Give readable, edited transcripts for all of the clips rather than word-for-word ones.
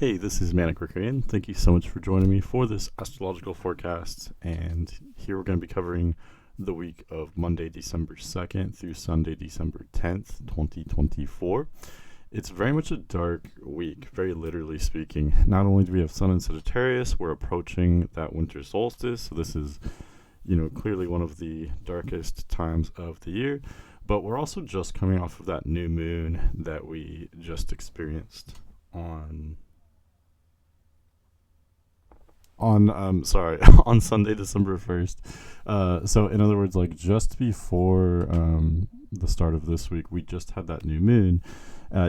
Hey, this is manic.mercurian. Thank you so much for joining me for this astrological forecast. And here we're going to be covering the week of Monday, December 2nd through Sunday, December 10th, 2024. It's very much a dark week, very literally speaking. Not only do we have Sun in Sagittarius, we're approaching that winter solstice. So this is, clearly one of the darkest times of the year. But we're also just coming off of that new moon that we just experienced on Sunday, December 1st. So in other words, like just before the start of this week, we just had that new moon.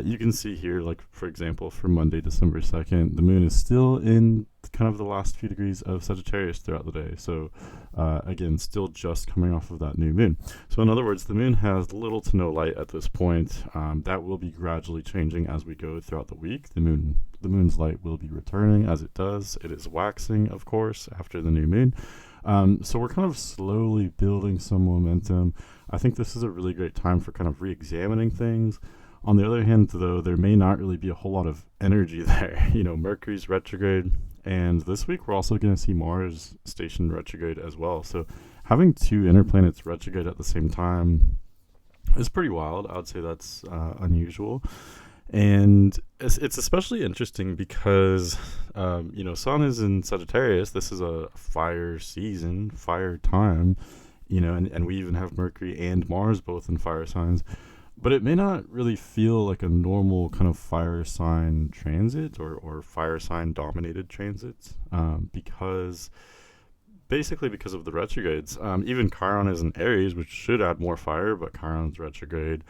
You can see here, like for example, for Monday, December 2nd, the moon is still in kind of the last few degrees of Sagittarius throughout the day. So again, still just coming off of that new moon. So in other words, the moon has little to no light at this point. That will be gradually changing as we go throughout the week. The moon's light will be returning as it does. It is waxing, of course, after the new moon. So we're kind of slowly building some momentum. I think this is a really great time for kind of re-examining things. On the other hand, though, there may not really be a whole lot of energy there. Mercury's retrograde, and this week we're also going to see Mars stationed retrograde as well. So having two inner planets retrograde at the same time is pretty wild. I would say that's unusual. And it's especially interesting because, Sun is in Sagittarius. This is a fire season, fire time, and we even have Mercury and Mars both in fire signs. But it may not really feel like a normal kind of fire sign transit or fire sign dominated transits because of the retrogrades. Even Chiron is in Aries, which should add more fire, but Chiron's retrograde.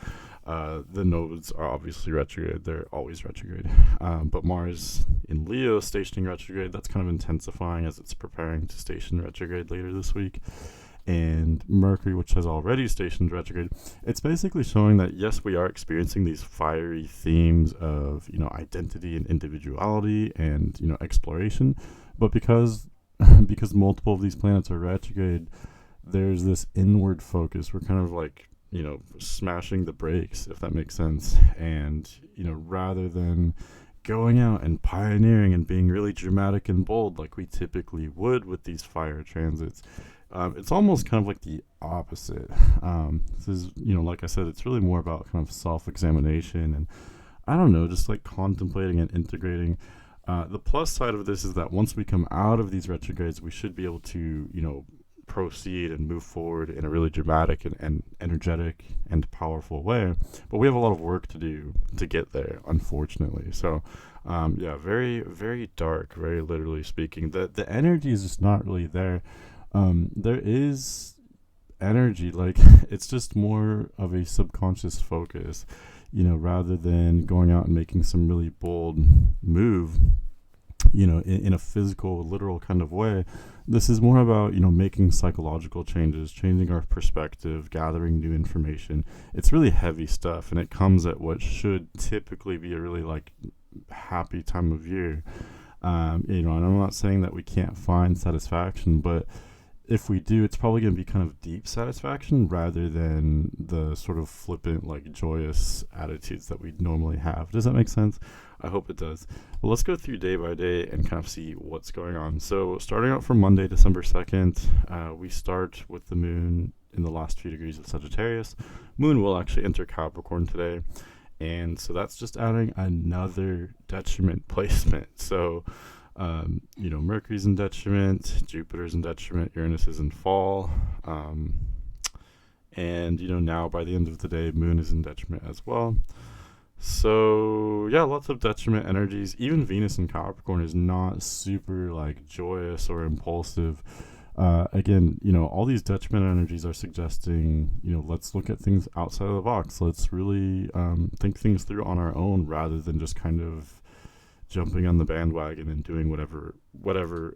The nodes are obviously retrograde. They're always retrograde. But Mars in Leo stationing retrograde, that's kind of intensifying as it's preparing to station retrograde later this week. And Mercury, which has already stationed retrograde, it's basically showing that yes, we are experiencing these fiery themes of identity and individuality and exploration, but because multiple of these planets are retrograde, there's this inward focus. We're kind of like smashing the brakes, if that makes sense. And rather than going out and pioneering and being really dramatic and bold like we typically would with these fire transits, it's almost kind of like the opposite. This is, like I said, it's really more about kind of self-examination and, I don't know, just like contemplating and integrating. The plus side of this is that once we come out of these retrogrades, we should be able to, proceed and move forward in a really dramatic and energetic and powerful way. But we have a lot of work to do to get there, unfortunately. So, very, very dark, very literally speaking. The energy is just not really there. There is energy, like it's just more of a subconscious focus, rather than going out and making some really bold move, in a physical, literal kind of way. This is more about, making psychological changes, changing our perspective, gathering new information. It's really heavy stuff, and it comes at what should typically be a really happy time of year. And I'm not saying that we can't find satisfaction, but if we do, it's probably going to be kind of deep satisfaction rather than the sort of flippant, joyous attitudes that we normally have. Does that make sense? I hope it does. Well, let's go through day by day and kind of see what's going on. So starting out from Monday, December 2nd, we start with the moon in the last few degrees of Sagittarius. Moon will actually enter Capricorn today. And so that's just adding another detriment placement. So Mercury's in detriment, Jupiter's in detriment, Uranus is in fall, and now by the end of the day, Moon is in detriment as well. So yeah, lots of detriment energies. Even Venus in Capricorn is not super joyous or impulsive. Again, all these detriment energies are suggesting, let's look at things outside of the box. Let's really think things through on our own rather than just kind of jumping on the bandwagon and doing whatever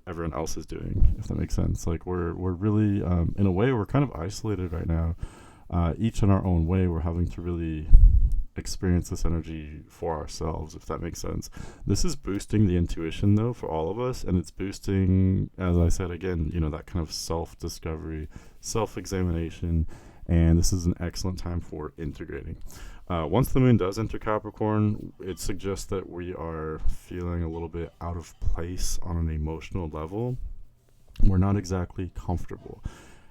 everyone else is doing, if that makes sense. We're really in a way we're kind of isolated right now, each in our own way. We're having to really experience this energy for ourselves, if that makes sense. This is boosting the intuition though for all of us, and it's boosting, as I said again, that kind of self-discovery, self-examination, and this is an excellent time for integrating. Once the moon does enter Capricorn, it suggests that we are feeling a little bit out of place on an emotional level. We're not exactly comfortable.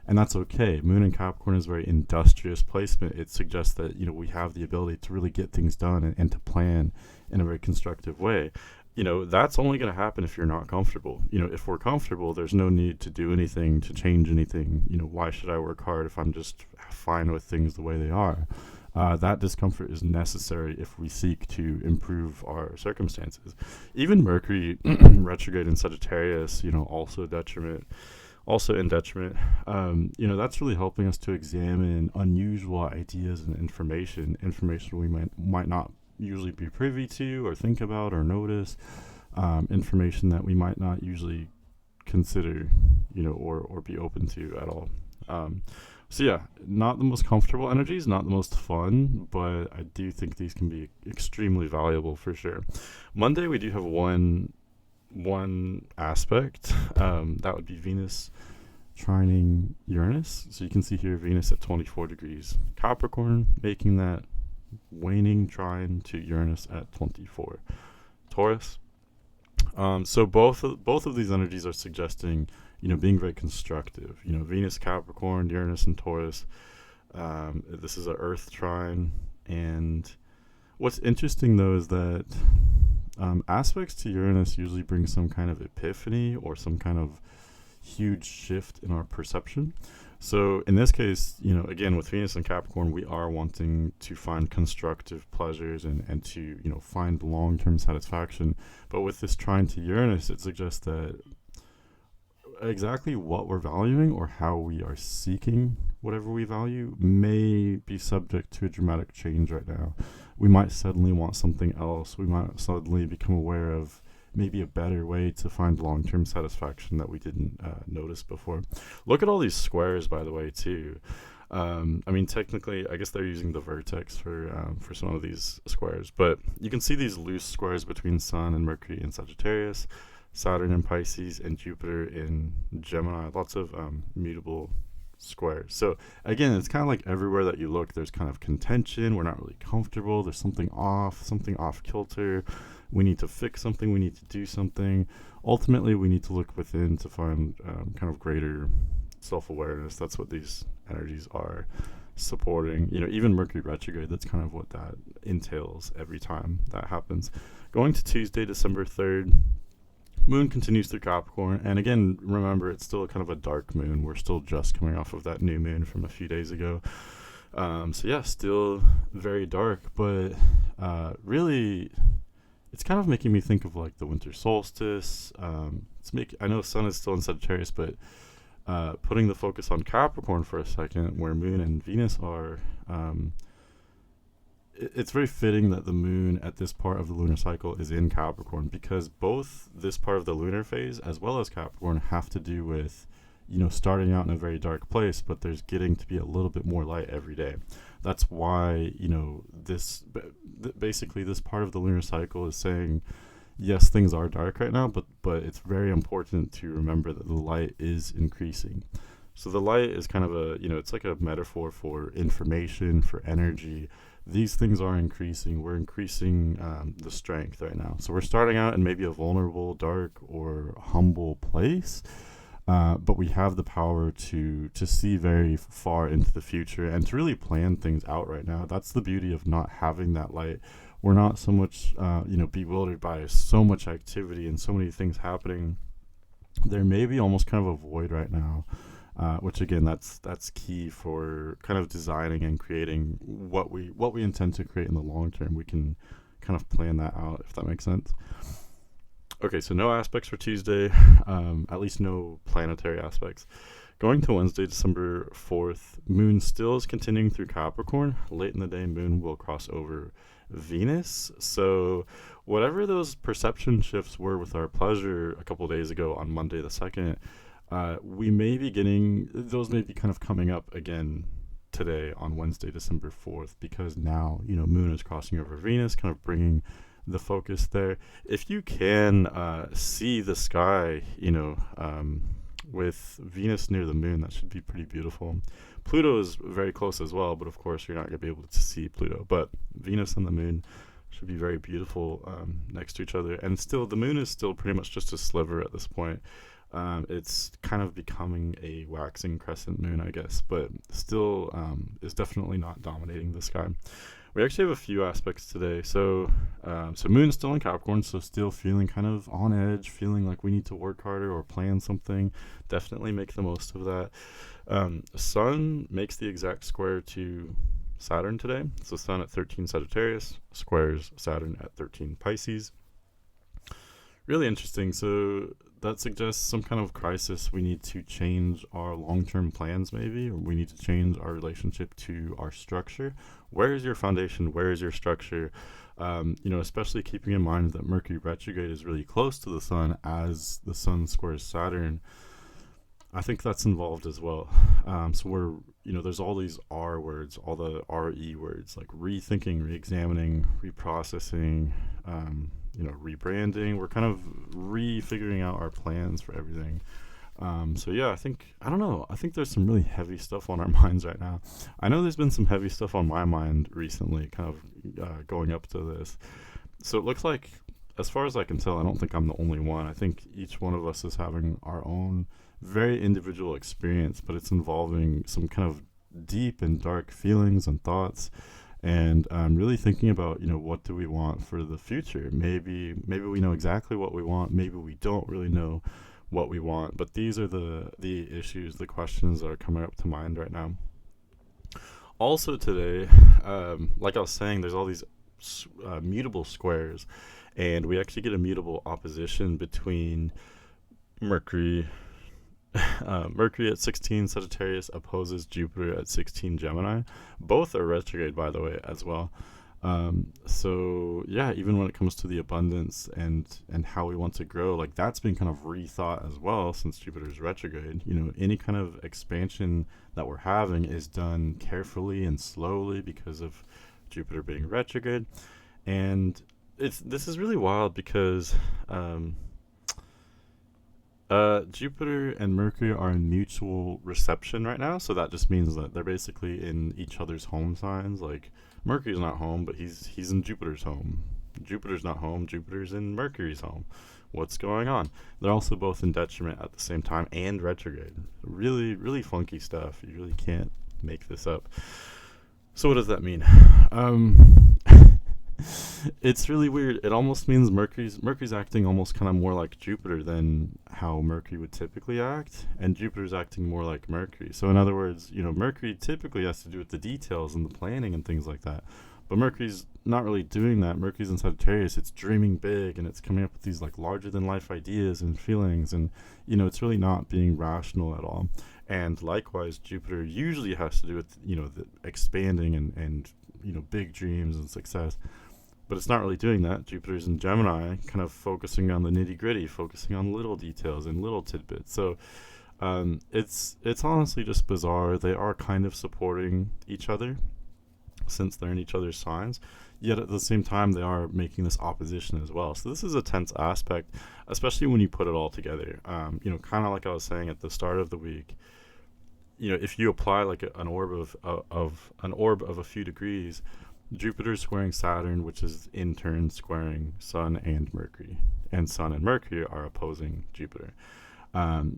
And that's okay. Moon in Capricorn is a very industrious placement. It suggests that, we have the ability to really get things done and to plan in a very constructive way. That's only going to happen if you're not comfortable. If we're comfortable, there's no need to do anything, to change anything. Why should I work hard if I'm just fine with things the way they are? That discomfort is necessary if we seek to improve our circumstances. Even Mercury retrograde in Sagittarius, also in detriment. That's really helping us to examine unusual ideas and information we might not usually be privy to or think about or notice, information that we might not usually consider, or be open to at all. So yeah, not the most comfortable energies, not the most fun, but I do think these can be extremely valuable for sure. Monday we do have one aspect, that would be Venus trining Uranus. So you can see here Venus at 24 degrees Capricorn, making that waning trine to Uranus at 24 Taurus. So both of these energies are suggesting, being very constructive. Venus, Capricorn, Uranus, and Taurus. This is an Earth trine, and what's interesting though is that aspects to Uranus usually bring some kind of epiphany or some kind of huge shift in our perception. So in this case, again, with Venus and Capricorn, we are wanting to find constructive pleasures and to, find long-term satisfaction. But with this trine to Uranus, it suggests that exactly what we're valuing or how we are seeking whatever we value may be subject to a dramatic change right now. We might suddenly want something else. We might suddenly become aware of maybe a better way to find long-term satisfaction that we didn't notice before. Look at all these squares, by the way, too. Technically, I guess they're using the vertex for some of these squares, but you can see these loose squares between Sun and Mercury in Sagittarius, Saturn in Pisces, and Jupiter in Gemini. Lots of mutable squares. So again, it's kind of like everywhere that you look, there's kind of contention. We're not really comfortable. There's something off kilter. We need to fix something. We need to do something. Ultimately, we need to look within to find kind of greater self-awareness. That's what these energies are supporting. Even Mercury retrograde, that's kind of what that entails every time that happens. Going to Tuesday, December 3rd, Moon continues through Capricorn, and again, remember, it's still kind of a dark moon. We're still just coming off of that new moon from a few days ago. Still very dark, but really, it's kind of making me think of like the winter solstice. I know Sun is still in Sagittarius, but putting the focus on Capricorn for a second, where Moon and Venus are, it's very fitting that the moon at this part of the lunar cycle is in Capricorn, because both this part of the lunar phase as well as Capricorn have to do with, starting out in a very dark place, but there's getting to be a little bit more light every day. That's why, basically this part of the lunar cycle is saying, yes, things are dark right now, but it's very important to remember that the light is increasing. So the light is kind of it's like a metaphor for information, for energy. These things are increasing. We're increasing the strength right now. So we're starting out in maybe a vulnerable, dark, or humble place, but we have the power to see very far into the future and to really plan things out right now. That's the beauty of not having that light. We're not so much, bewildered by so much activity and so many things happening. There may be almost kind of a void right now. Which again, that's key for kind of designing and creating what we intend to create in the long term. We can kind of plan that out, if that makes sense. Okay, so no aspects for Tuesday, at least no planetary aspects. Going to Wednesday, December 4th, Moon still is continuing through Capricorn. Late in the day, Moon will cross over Venus. So whatever those perception shifts were with our pleasure a couple days ago on Monday the 2nd, we may be getting, those may be kind of coming up again today on Wednesday, December 4th, because now, Moon is crossing over Venus, kind of bringing the focus there. If you can see the sky, with Venus near the Moon, that should be pretty beautiful. Pluto is very close as well, but of course you're not going to be able to see Pluto. But Venus and the moon should be very beautiful next to each other. And still, the moon is still pretty much just a sliver at this point. It's kind of becoming a waxing crescent moon, I guess, but still is definitely not dominating the sky. We actually have a few aspects today. So moon's still in Capricorn, so still feeling kind of on edge, feeling like we need to work harder or plan something. Definitely make the most of that. Sun makes the exact square to Saturn today. So Sun at 13 Sagittarius squares Saturn at 13 Pisces. Really interesting. So that suggests some kind of crisis. We need to change our long-term plans, maybe, or we need to change our relationship to our structure. Where is your foundation? Where is your structure? Especially keeping in mind that Mercury retrograde is really close to the sun as the sun squares Saturn. I think that's involved as well. So we're, there's all these R words, all the RE words, like rethinking, re-examining, reprocessing, rebranding. We're kind of refiguring out our plans for everything. I don't know. I think there's some really heavy stuff on our minds right now. I know there's been some heavy stuff on my mind recently, kind of going up to this. So it looks like, as far as I can tell, I don't think I'm the only one. I think each one of us is having our own very individual experience, but it's involving some kind of deep and dark feelings and thoughts, and really thinking about what do we want for the future. Maybe we know exactly what we want, maybe we don't really know what we want, but these are the issues, the questions that are coming up to mind right now. Also today, like I was saying, there's all these mutable squares, and we actually get a mutable opposition between Mercury at 16 Sagittarius opposes Jupiter at 16 Gemini. Both are retrograde, by the way, as well. Even when it comes to the abundance and how we want to grow, like that's been kind of rethought as well since Jupiter's retrograde. Any kind of expansion that we're having is done carefully and slowly because of Jupiter being retrograde. And this is really wild because Jupiter and Mercury are in mutual reception right now, so that just means that they're basically in each other's home signs. Like Mercury's not home, but he's in Jupiter's home. Jupiter's not home, Jupiter's in Mercury's home. What's going on? They're also both in detriment at the same time and retrograde. Really, really funky stuff. You really can't make this up. So what does that mean? It's really weird. It almost means Mercury's acting almost kind of more like Jupiter than how Mercury would typically act, and Jupiter's acting more like Mercury. So in other words, Mercury typically has to do with the details and the planning and things like that, but Mercury's not really doing that. Mercury's in Sagittarius. It's dreaming big, and it's coming up with these like larger than life ideas and feelings, and it's really not being rational at all. And likewise, Jupiter usually has to do with the expanding and big dreams and success. But it's not really doing that. Jupiter's in Gemini, kind of focusing on the nitty-gritty, focusing on little details and little tidbits. So it's honestly just bizarre. They are kind of supporting each other since they're in each other's signs, yet at the same time they are making this opposition as well. So this is a tense aspect, especially when you put it all together. Kind of like I was saying at the start of the week, if you apply like an orb of a few degrees, Jupiter's squaring Saturn, which is in turn squaring Sun and Mercury, and Sun and Mercury are opposing Jupiter.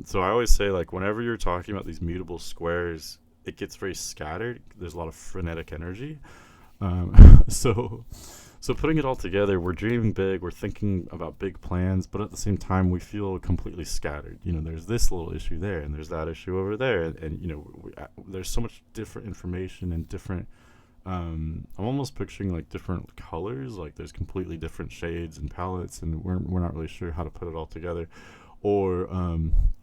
So I always say, like, whenever you're talking about these mutable squares, it gets very scattered. There's a lot of frenetic energy. So putting it all together, we're dreaming big, we're thinking about big plans, but at the same time, we feel completely scattered. There's this little issue there, and there's that issue over there, and there's so much different information and different. I'm almost picturing like different colors, like there's completely different shades and palettes, and we're not really sure how to put it all together. Or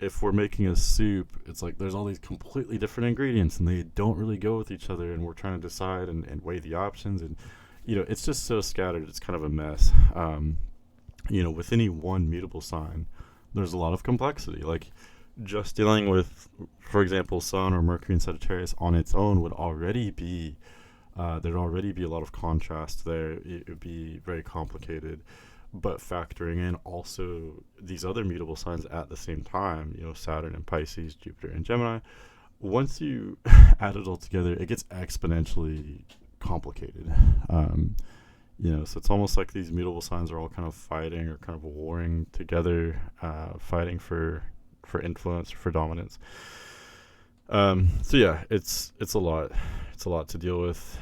if we're making a soup, it's like there's all these completely different ingredients and they don't really go with each other, and we're trying to decide and weigh the options, and it's just so scattered. It's kind of a mess. With any one mutable sign, there's a lot of complexity. Like just dealing with, for example, Sun or Mercury in Sagittarius on its own would already be there'd already be a lot of contrast there. It would be very complicated, but factoring in also these other mutable signs at the same time, Saturn and Pisces, Jupiter and Gemini, once you add it all together, it gets exponentially complicated. Um, so it's almost like these mutable signs are all kind of fighting or kind of warring together, fighting for influence, for dominance. So yeah, it's a lot. It's a lot to deal with.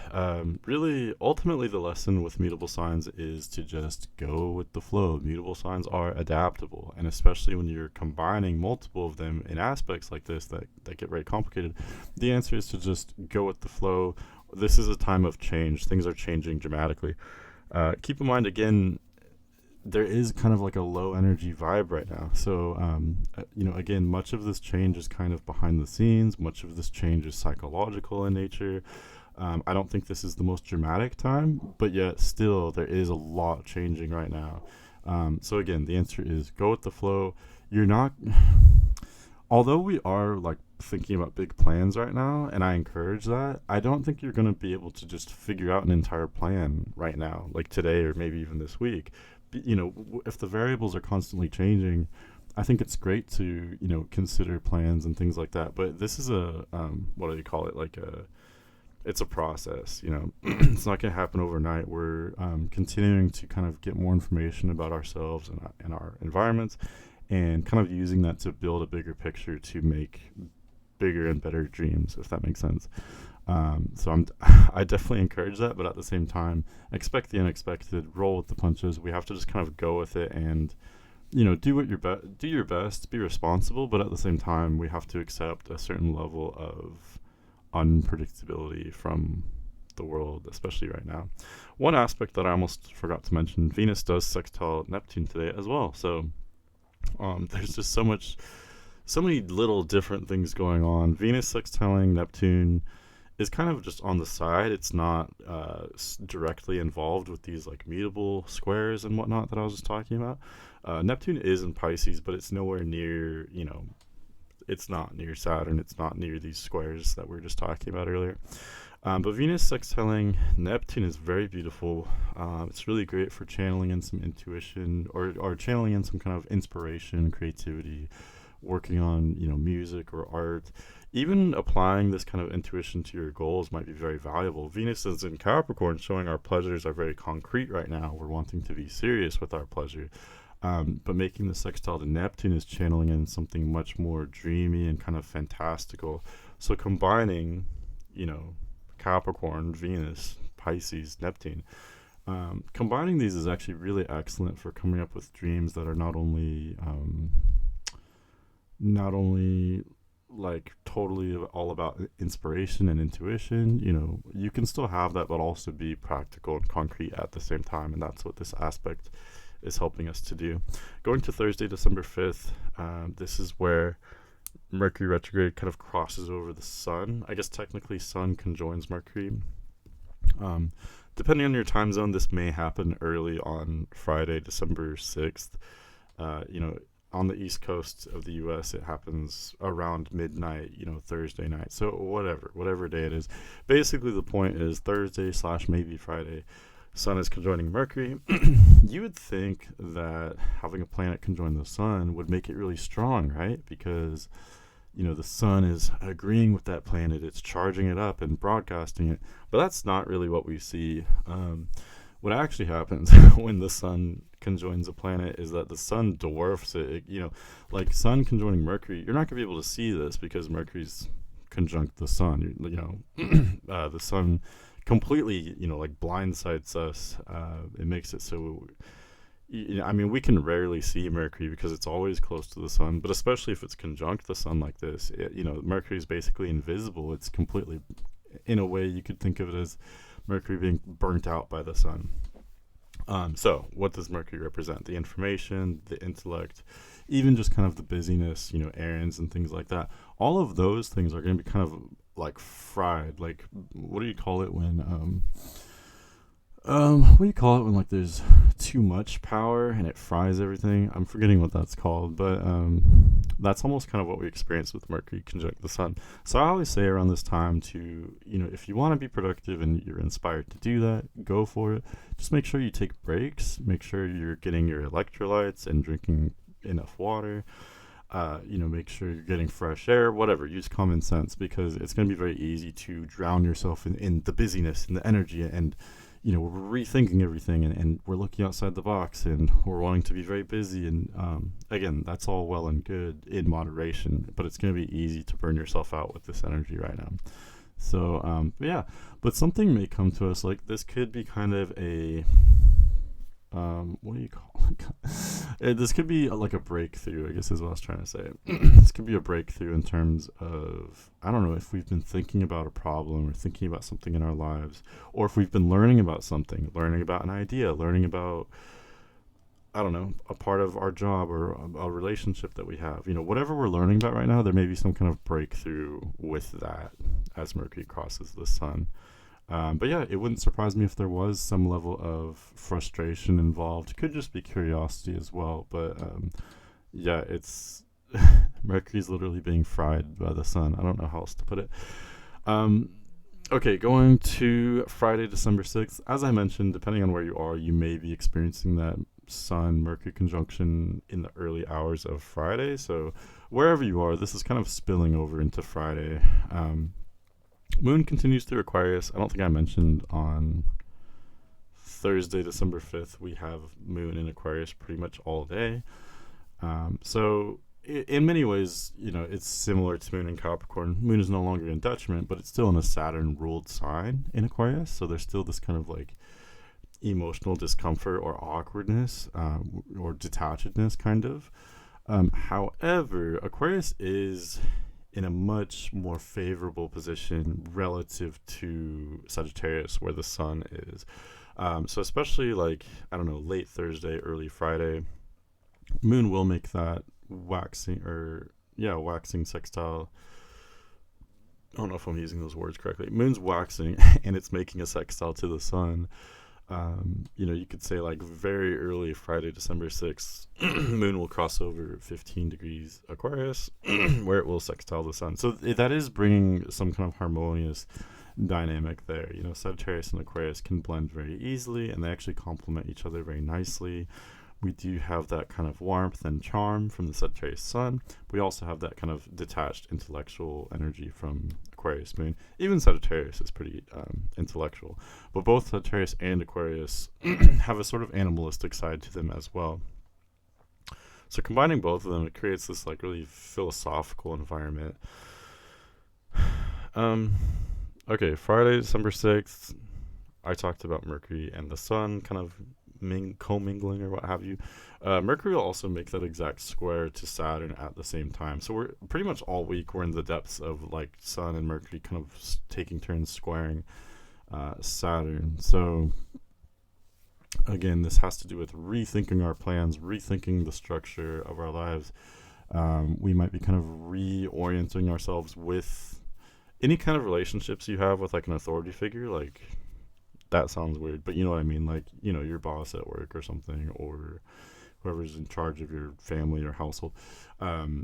Really, ultimately, the lesson with mutable signs is to just go with the flow. Mutable signs are adaptable, and especially when you're combining multiple of them in aspects like this that get very complicated, the answer is to just go with the flow. This is a time of change. Things are changing dramatically. Keep in mind, again, there is kind of like a low energy vibe right now. So, again, much of this change is kind of behind the scenes. Much of this change is psychological in nature. I don't think this is the most dramatic time, but yet still there is a lot changing right now. So again, the answer is go with the flow. You're not, although we are like thinking about big plans right now, and I encourage that, I don't think you're going to be able to just figure out an entire plan right now, like today or maybe even this week. If the variables are constantly changing, I think it's great to, consider plans and things like that. But this is a, what do you call it? It's a process, it's not going to happen overnight. We're continuing to kind of get more information about ourselves and our environments, and kind of using that to build a bigger picture to make bigger and better dreams, if that makes sense. So I definitely encourage that, but at the same time, expect the unexpected, roll with the punches. We have to just kind of go with it and, do your best, be responsible, but at the same time, we have to accept a certain level of unpredictability from the world, especially right now. One aspect that I almost forgot to mention, Venus does sextile Neptune today as well. So there's just so many little different things going on. Venus sextiling Neptune is kind of just on the side. It's not directly involved with these like mutable squares and whatnot that I was just talking about. Neptune is in Pisces, but it's nowhere near, it's not near Saturn. It's not near these squares that we were just talking about earlier. But Venus sextiling Neptune is very beautiful. It's really great for channeling in some intuition or channeling in some kind of inspiration, creativity, working on, music or art. Even applying this kind of intuition to your goals might be very valuable. Venus is in Capricorn, showing our pleasures are very concrete right now. We're wanting to be serious with our pleasure. But making the sextile to Neptune is channeling in something much more dreamy and kind of fantastical. So combining, Capricorn, Venus, Pisces, Neptune, combining these is actually really excellent for coming up with dreams that are not only like totally all about inspiration and intuition. You can still have that, but also be practical and concrete at the same time, and that's what this aspect is helping us to do. Going to Thursday, December 5th, this is where Mercury retrograde kind of crosses over the sun. I guess technically sun conjoins Mercury. Depending on your time zone, this may happen early on Friday, December 6th. On the east coast of the U.S., it happens around midnight, Thursday night. So whatever day it is. Basically, the point is Thursday / maybe Friday, Sun is conjoining Mercury. You would think that having a planet conjoin the Sun would make it really strong, right? Because, the Sun is agreeing with that planet. It's charging it up and broadcasting it. But that's not really what we see. What actually happens when the Sun conjoins a planet is that the Sun dwarfs it. Like Sun conjoining Mercury, you're not going to be able to see this because Mercury's conjunct the Sun. The Sun completely, like blindsides us. It makes it so, we can rarely see Mercury because it's always close to the Sun, but especially if it's conjunct the Sun like this, Mercury is basically invisible. It's completely, in a way, you could think of it as Mercury being burnt out by the Sun. So what does Mercury represent? The information, the intellect, even just kind of the busyness, errands and things like that. All of those things are going to be kind of like fried. Like, what do you call it when like there's too much power and it fries everything? I'm forgetting what that's called, but that's almost kind of what we experience with Mercury conjunct the Sun. So I always say around this time to, if you want to be productive and you're inspired to do that, go for it. Just make sure you take breaks. Make sure you're getting your electrolytes and drinking enough water. Make sure you're getting fresh air, whatever. Use common sense, because it's going to be very easy to drown yourself in the busyness and the energy, and we're rethinking everything, and we're looking outside the box, and we're wanting to be very busy. And again, that's all well and good in moderation, but it's going to be easy to burn yourself out with this energy right now. So but something may come to us. Like, this could be kind of a what do you call it? This could be like a breakthrough, I guess is what I was trying to say. This could be a breakthrough in terms of, I don't know, if we've been thinking about a problem or thinking about something in our lives, or if we've been learning about something, learning about an idea, learning about, I don't know, a part of our job or a relationship that we have. Whatever we're learning about right now, there may be some kind of breakthrough with that as Mercury crosses the sun. But yeah, it wouldn't surprise me if there was some level of frustration involved. It could just be curiosity as well. But it's Mercury's literally being fried by the sun. I don't know how else to put it. Okay, going to Friday, December 6th. As I mentioned, depending on where you are, you may be experiencing that Sun-Mercury conjunction in the early hours of Friday. So wherever you are, this is kind of spilling over into Friday. Moon continues through Aquarius. I don't think I mentioned on Thursday, December 5th, we have Moon in Aquarius pretty much all day. So in many ways, it's similar to Moon in Capricorn. Moon is no longer in detriment, but it's still in a Saturn-ruled sign in Aquarius. So there's still this kind of like emotional discomfort or awkwardness or detachedness, kind of. However, Aquarius is in a much more favorable position relative to Sagittarius, where the sun is. So especially late Thursday, early Friday, Moon will make that waxing sextile. I don't know if I'm using those words correctly. Moon's waxing and it's making a sextile to the sun. You could say very early Friday, December 6th, Moon will cross over 15 degrees Aquarius, where it will sextile the sun. So that is bringing some kind of harmonious dynamic there. Sagittarius and Aquarius can blend very easily, and they actually complement each other very nicely. We do have that kind of warmth and charm from the Sagittarius sun. We also have that kind of detached intellectual energy from Aquarius moon. Even Sagittarius is pretty intellectual. But both Sagittarius and Aquarius have a sort of animalistic side to them as well. So combining both of them, it creates this really philosophical environment. Okay, Friday, December 6th, I talked about Mercury and the sun kind of commingling or what have you. Mercury will also make that exact square to Saturn at the same time. So we're pretty much all week we're in the depths of Sun and Mercury kind of taking turns squaring Saturn. So again, this has to do with rethinking our plans, rethinking the structure of our lives. We might be kind of reorienting ourselves with any kind of relationships you have with an authority figure. That sounds weird, but you know what I mean? Your boss at work or something, or whoever's in charge of your family or household.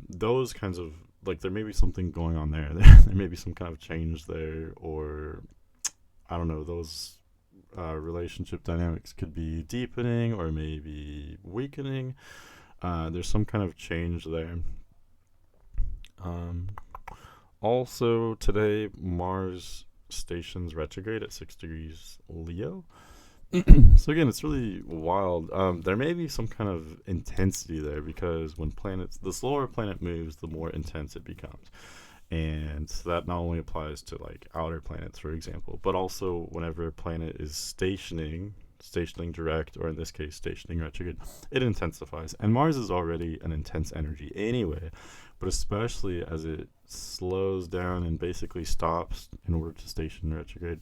Those kinds of, there may be something going on there. There may be some kind of change there, or I don't know, those relationship dynamics could be deepening or maybe weakening. There's some kind of change there. Also today, Mars stations retrograde at 6 degrees Leo. So again, it's really wild. There may be some kind of intensity there, because when the slower a planet moves, the more intense it becomes. And that not only applies to outer planets, for example, but also whenever a planet is stationing direct, or in this case stationing retrograde, it intensifies. And Mars is already an intense energy anyway, but especially as it slows down and basically stops in order to station retrograde.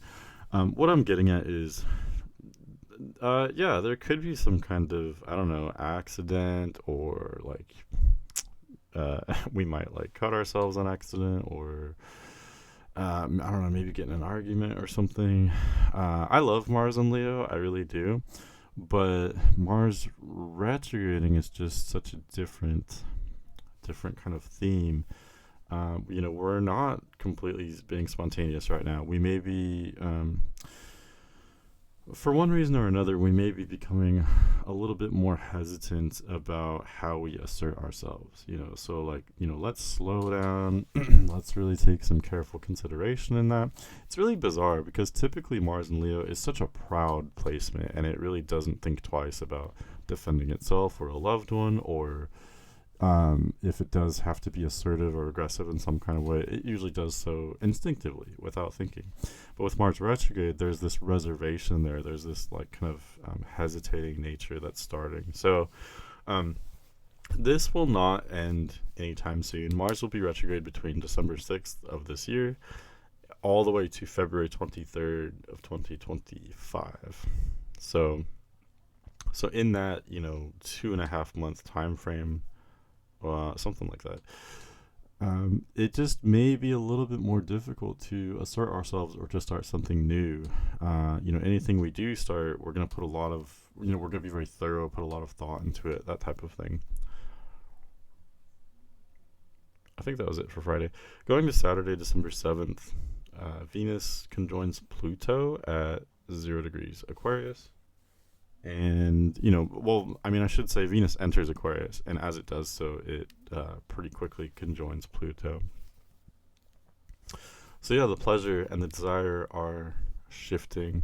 What I'm getting at is there could be some kind of, I don't know, accident, or we might cut ourselves on accident, or I don't know, maybe get in an argument or something. I love Mars and Leo, I really do, but Mars retrograding is just such a different kind of theme. We're not completely being spontaneous right now. We may be for one reason or another, we may be becoming a little bit more hesitant about how we assert ourselves. So like, let's slow down. Let's really take some careful consideration in that. It's really bizarre because typically Mars in Leo is such a proud placement, and it really doesn't think twice about defending itself or a loved one, or if it does have to be assertive or aggressive in some kind of way, it usually does so instinctively without thinking. But with Mars retrograde, there's this reservation there. There's this like kind of hesitating nature that's starting. So this will not end anytime soon. Mars will be retrograde between December 6th of this year all the way to February 23rd of 2025. So in that 2.5 month time frame, something like that. It just may be a little bit more difficult to assert ourselves or to start something new. Anything we do start, we're going to put a lot of, we're going to be very thorough, put a lot of thought into it, that type of thing. I think that was it for Friday. Going to Saturday, December 7th, Venus conjoins Pluto at 0 degrees Aquarius. And I should say Venus enters Aquarius, and as it does so, it pretty quickly conjoins Pluto. So yeah, the pleasure and the desire are shifting,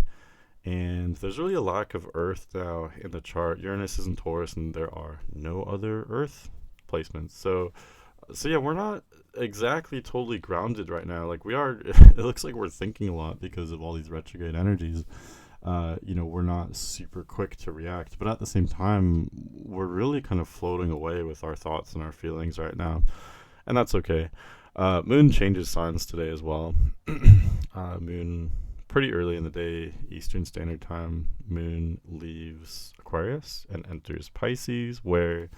and there's really a lack of Earth now in the chart. Uranus is in Taurus, and there are no other Earth placements. So yeah, we're not exactly totally grounded right now. Like we are, it looks like we're thinking a lot because of all these retrograde energies. We're not super quick to react, but at the same time, we're really kind of floating away with our thoughts and our feelings right now, and that's okay. Moon changes signs today as well. Moon pretty early in the day, Eastern Standard Time. Moon leaves Aquarius and enters Pisces, where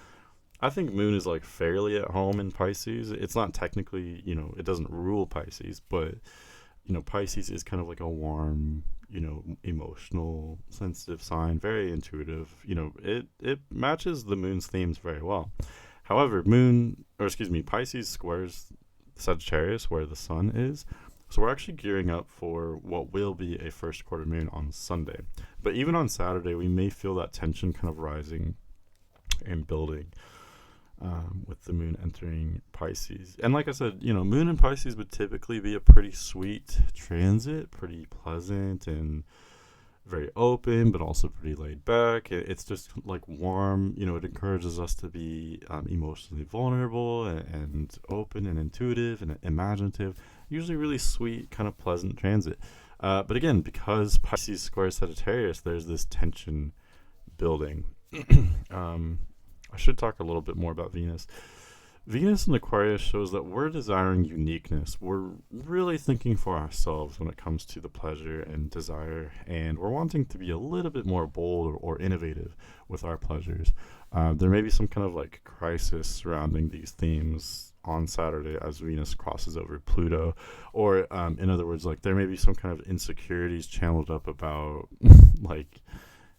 I think Moon is like fairly at home in Pisces. It's not technically, it doesn't rule Pisces, but Pisces is kind of like a warm, emotional, sensitive sign, very intuitive. It matches the moon's themes very well. However, Pisces squares Sagittarius, where the sun is. So we're actually gearing up for what will be a first quarter moon on Sunday. But even on Saturday, we may feel that tension kind of rising and building. With the moon entering Pisces. And like I said, moon in Pisces would typically be a pretty sweet transit, pretty pleasant and very open, but also pretty laid back. It's just like warm, it encourages us to be emotionally vulnerable and open and intuitive and imaginative. Usually really sweet, kind of pleasant transit. But again, because Pisces squares Sagittarius, there's this tension building. I should talk a little bit more about Venus. Venus in Aquarius shows that we're desiring uniqueness. We're really thinking for ourselves when it comes to the pleasure and desire, and we're wanting to be a little bit more bold or innovative with our pleasures. There may be some kind of like crisis surrounding these themes on Saturday as Venus crosses over Pluto, or in other words, like there may be some kind of insecurities channeled up about like,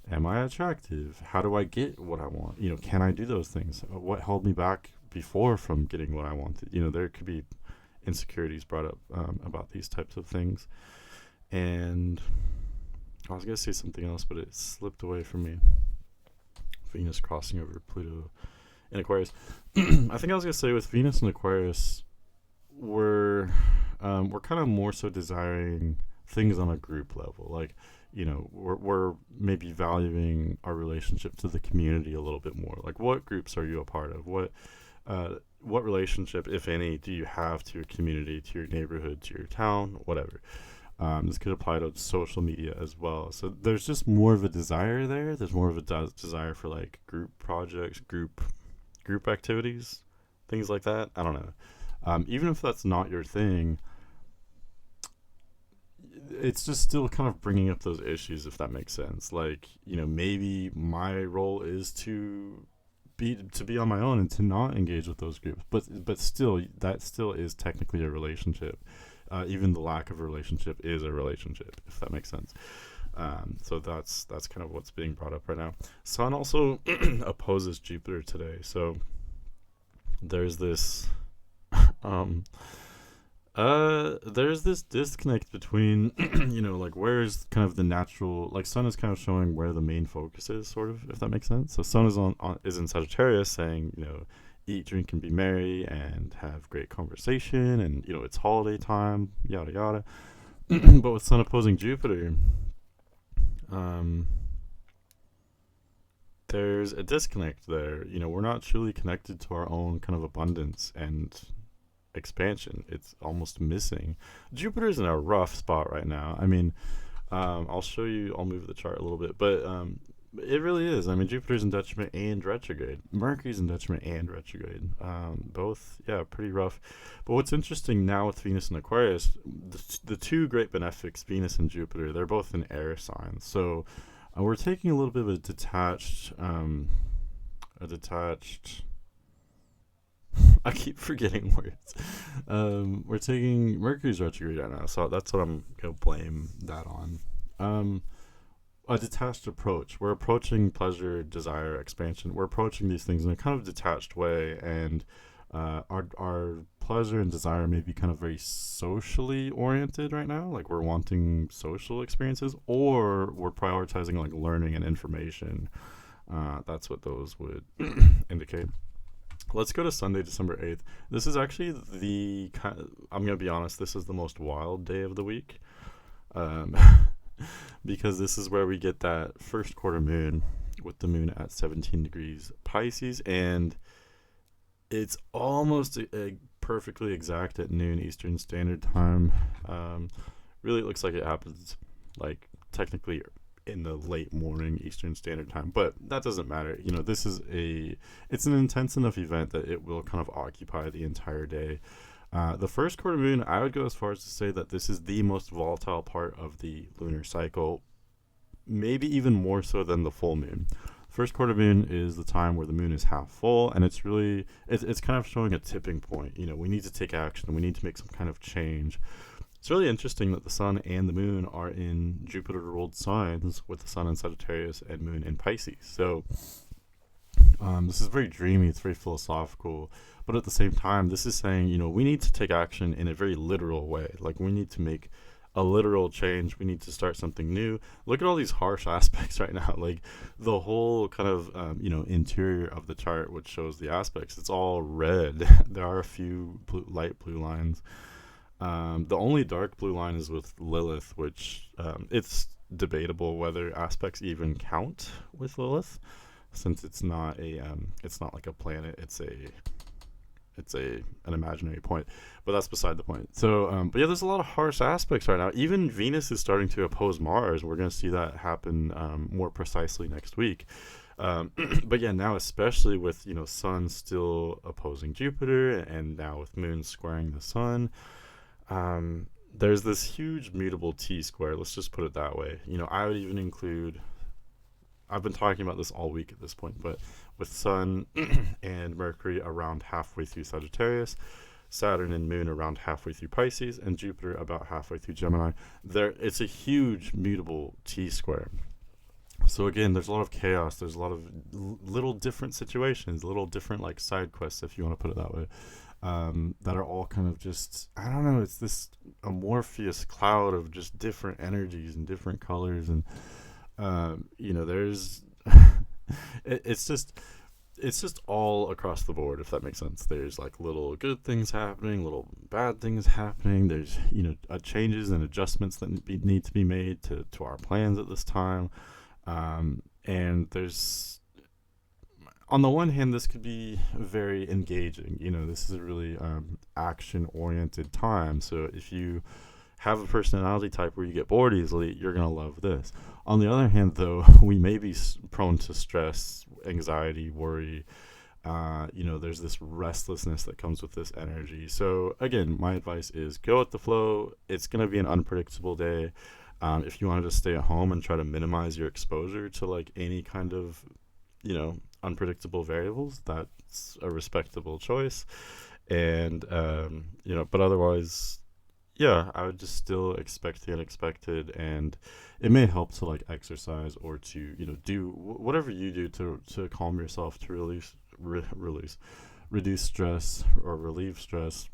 am I attractive? How do I get what I want? Can I do those things? What held me back before from getting what I wanted? There could be insecurities brought up about these types of things. And I was going to say something else, but it slipped away from me. Venus crossing over Pluto in Aquarius. I think I was going to say with Venus in Aquarius, we're kind of more so desiring things on a group level. Like, we're maybe valuing our relationship to the community a little bit more. Like, what groups are you a part of? What relationship, if any, do you have to your community, to your neighborhood, to your town, whatever? This could apply to social media as well. So there's just more of a desire there. There's more of a desire for like group projects, group activities, things like that. I don't know. Even if that's not your thing, it's just still kind of bringing up those issues, if that makes sense. Like, maybe my role is to be on my own and to not engage with those groups, but still, that still is technically a relationship. Even the lack of a relationship is a relationship, if that makes sense. So that's kind of what's being brought up right now. Sun also opposes Jupiter today, so there's this There's this disconnect between, like where's kind of the natural, like sun is kind of showing where the main focus is, sort of, if that makes sense. So sun is is in Sagittarius, saying, eat, drink, and be merry, and have great conversation, and it's holiday time, yada yada. But with sun opposing Jupiter, um, there's a disconnect there. We're not truly connected to our own kind of abundance and expansion. It's almost missing. Jupiter's in a rough spot right now. I mean, I'll show you. I'll move the chart a little bit, but it really is. I mean, Jupiter's in detriment and retrograde. Mercury's in detriment and retrograde. Both, yeah, pretty rough. But what's interesting now with Venus and Aquarius, the two great benefics, Venus and Jupiter, they're both in air signs. So we're taking a little bit of a detached. I keep forgetting words. We're taking Mercury's retrograde right now, so that's what I'm gonna blame that on. Um, a detached approach. We're approaching pleasure, desire, expansion. We're approaching these things in a kind of detached way, and our pleasure and desire may be kind of very socially oriented right now. Like we're wanting social experiences, or we're prioritizing like learning and information. That's what those would indicate. Let's go to Sunday, December 8th. This is actually I'm going to be honest, this is the most wild day of the week. Um, because this is where we get that first quarter moon with the moon at 17 degrees Pisces. And it's almost perfectly exact at noon Eastern Standard Time. Really, it looks like it happens like technically in the late morning Eastern Standard Time, but that doesn't matter. It's an intense enough event that it will kind of occupy the entire day. The first quarter moon, I would go as far as to say that this is the most volatile part of the lunar cycle, maybe even more so than the full moon. First quarter moon is the time where the moon is half full, and it's kind of showing a tipping point. We need to take action. We need to make some kind of change. It's really interesting that the sun and the moon are in Jupiter ruled signs, with the sun in Sagittarius and moon in Pisces. So this is very dreamy, it's very philosophical, but at the same time, this is saying, we need to take action in a very literal way. Like we need to make a literal change. We need to start something new. Look at all these harsh aspects right now. Like the whole kind of, interior of the chart, which shows the aspects, it's all red. There are a few light blue lines. The only dark blue line is with Lilith, which it's debatable whether aspects even count with Lilith, since it's not like a planet. It's an imaginary point, but that's beside the point. So, but yeah, there's a lot of harsh aspects right now. Even Venus is starting to oppose Mars. We're going to see that happen more precisely next week. But yeah, now especially with Sun still opposing Jupiter, and now with Moon squaring the Sun. There's this huge mutable T square. Let's just put it that way. I would even include. I've been talking about this all week at this point, but with Sun and Mercury around halfway through Sagittarius, Saturn and Moon around halfway through Pisces, and Jupiter about halfway through Gemini, it's a huge mutable T square. So again, there's a lot of chaos. There's a lot of little different situations, little different like side quests, if you want to put it that way. That are all kind of just, I don't know, it's this amorphous cloud of just different energies and different colors, and there's it's just all across the board, if that makes sense. There's like little good things happening, little bad things happening. There's changes and adjustments that need to be made to our plans at this time, and there's, on the one hand, this could be very engaging. This is a really action-oriented time. So if you have a personality type where you get bored easily, you're going to love this. On the other hand, though, we may be prone to stress, anxiety, worry. There's this restlessness that comes with this energy. So again, my advice is go with the flow. It's going to be an unpredictable day. If you want to just stay at home and try to minimize your exposure to like any kind of, unpredictable variables, that's a respectable choice. And but otherwise, yeah, I would just still expect the unexpected, and it may help to like exercise or to do whatever you do to calm reduce stress or relieve stress.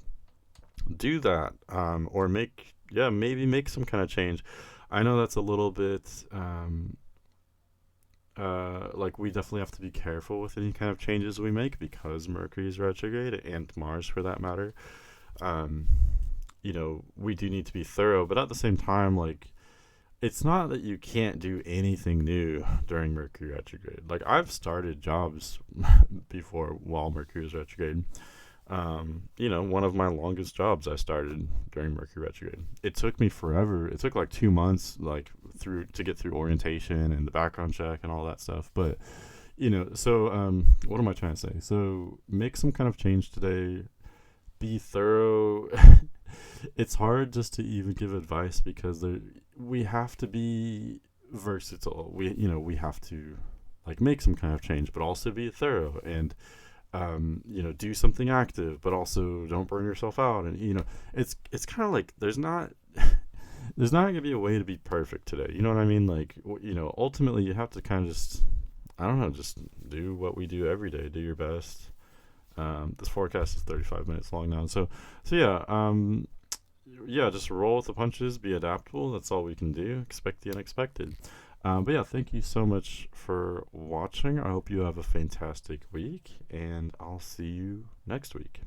do that, or maybe make some kind of change. I know that's a little bit like we definitely have to be careful with any kind of changes we make because Mercury is retrograde and Mars for that matter. um we do need to be thorough, but at the same time, like, it's not that you can't do anything new during Mercury retrograde. Like, I've started jobs before while Mercury was retrograde. One of my longest jobs I started during Mercury retrograde. It took me forever. It took like 2 months, like through to get through orientation and the background check and all that stuff. But what am I trying to say? So make some kind of change today. Be thorough. It's hard just to even give advice because we have to be versatile. We have to like make some kind of change, but also be thorough and do something active, but also don't burn yourself out. And it's kind of like there's not gonna be a way to be perfect today. You know what I mean? Like, ultimately you have to kind of just, I don't know, just do what we do every day. Do your best. This forecast is 35 minutes long now, so yeah. Yeah, just roll with the punches, be adaptable. That's all we can do. Expect the unexpected. But yeah, thank you so much for watching. I hope you have a fantastic week, and I'll see you next week.